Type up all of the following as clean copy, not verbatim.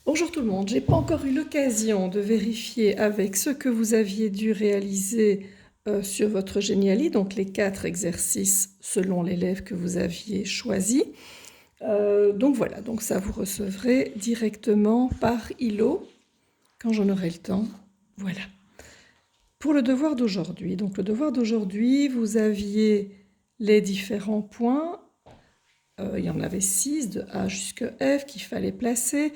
Bonjour tout le monde, j'ai pas encore eu l'occasion de vérifier avec ce que vous aviez dû réaliser sur votre Geniali, donc les 4 exercices selon l'élève que vous aviez choisi. Donc voilà, donc ça vous recevrez directement par ILO quand j'en aurai le temps. Voilà. Pour le devoir d'aujourd'hui, donc le devoir d'aujourd'hui, vous aviez les différents points. Il y en avait 6, de A jusqu'à F, qu'il fallait placer.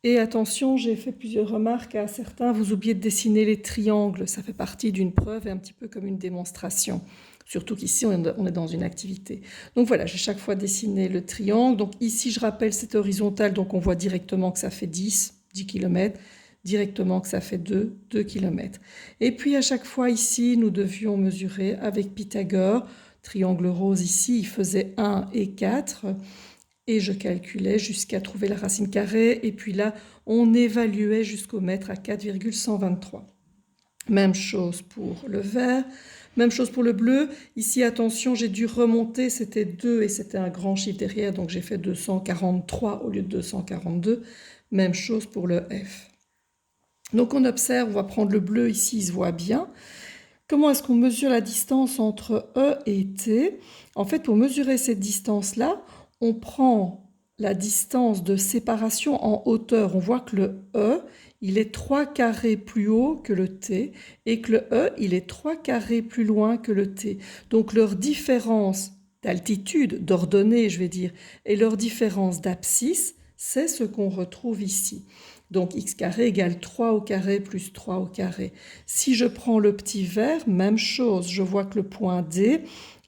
Et attention, j'ai fait plusieurs remarques à certains, vous oubliez de dessiner les triangles, ça fait partie d'une preuve et un petit peu comme une démonstration. Surtout qu'ici, on est dans une activité. Donc voilà, j'ai chaque fois dessiné le triangle. Donc ici, je rappelle, c'est horizontal, donc on voit directement que ça fait 10 km, directement que ça fait 2 km. Et puis à chaque fois ici, nous devions mesurer avec Pythagore. Triangle rose ici, il faisait 1 et 4. Et je calculais jusqu'à trouver la racine carrée. Et puis là, on évaluait jusqu'au mètre à 4,123. Même chose pour le vert. Même chose pour le bleu. Ici, attention, j'ai dû remonter. C'était 2 et c'était un grand chiffre derrière. Donc, j'ai fait 243 au lieu de 242. Même chose pour le F. Donc, on observe, on va prendre le bleu ici, il se voit bien. Comment est-ce qu'on mesure la distance entre E et T? En fait, pour mesurer cette distance-là, on prend la distance de séparation en hauteur. On voit que le E, il est 3 carrés plus haut que le T et que le E, il est 3 carrés plus loin que le T. Donc leur différence d'altitude, d'ordonnée, je vais dire, et leur différence d'abscisse, c'est ce qu'on retrouve ici. Donc x carré égale 3 au carré plus 3 au carré. Si je prends le petit vert, même chose. Je vois que le point D,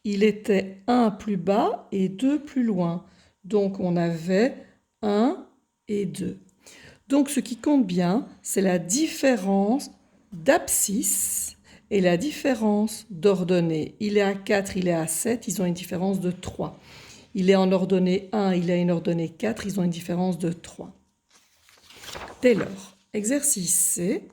il était 1 plus bas et 2 plus loin. Donc on avait 1 et 2. Donc ce qui compte bien, c'est la différence d'abscisse et la différence d'ordonnée. Il est à 4, il est à 7, ils ont une différence de 3. Il est en ordonnée 1, il a une ordonnée 4, ils ont une différence de 3. Dès lors, exercice C,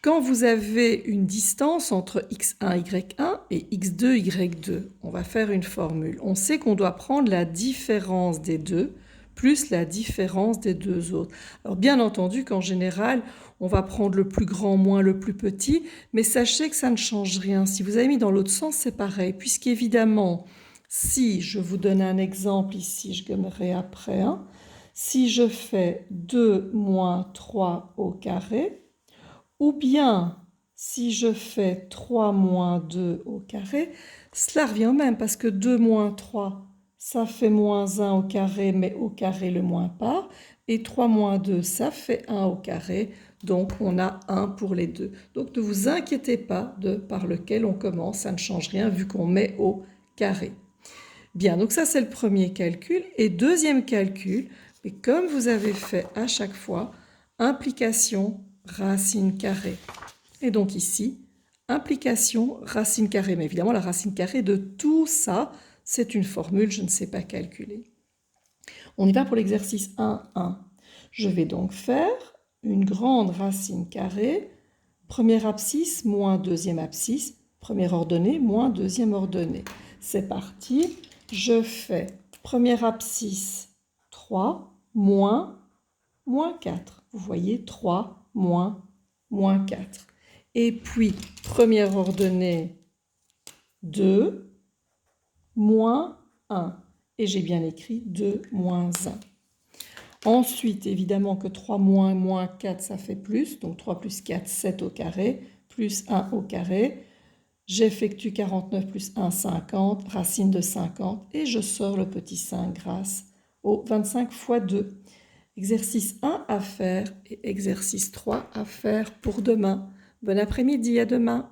quand vous avez une distance entre x1, y1 et x2, y2, on va faire une formule. On sait qu'on doit prendre la différence des deux plus la différence des deux autres. Alors bien entendu qu'en général, on va prendre le plus grand moins le plus petit, mais sachez que ça ne change rien. Si vous avez mis dans l'autre sens, c'est pareil, puisqu'évidemment, si je vous donne un exemple ici, je gommerai après, si je fais 2 moins 3 au carré, ou bien si je fais 3 moins 2 au carré, cela revient au même parce que 2 moins 3, ça fait moins 1 au carré, mais au carré le moins part. Et 3 moins 2, ça fait 1 au carré, donc on a 1 pour les deux. Donc ne vous inquiétez pas de par lequel on commence, ça ne change rien vu qu'on met au carré. Bien, donc ça c'est le premier calcul. Et deuxième calcul, mais comme vous avez fait à chaque fois, implication racine carrée. Et donc ici, implication racine carrée. Mais évidemment, la racine carrée de tout ça, c'est une formule, je ne sais pas calculer. On y va pour l'exercice 1,1. Je vais donc faire une grande racine carrée, première abscisse moins deuxième abscisse, première ordonnée moins deuxième ordonnée. C'est parti. Je fais première abscisse 3 moins 4. Vous voyez 3 moins 4. Et puis première ordonnée 2 moins 1. Et j'ai bien écrit 2 moins 1. Ensuite, évidemment que 3 moins 4, ça fait plus. Donc 3 plus 4, 7 au carré, plus 1 au carré. J'effectue 49 plus 1, 50, racine de 50, et je sors le petit 5 grâce au 25 fois 2. Exercice 1 à faire et exercice 3 à faire pour demain. Bon après-midi, à demain.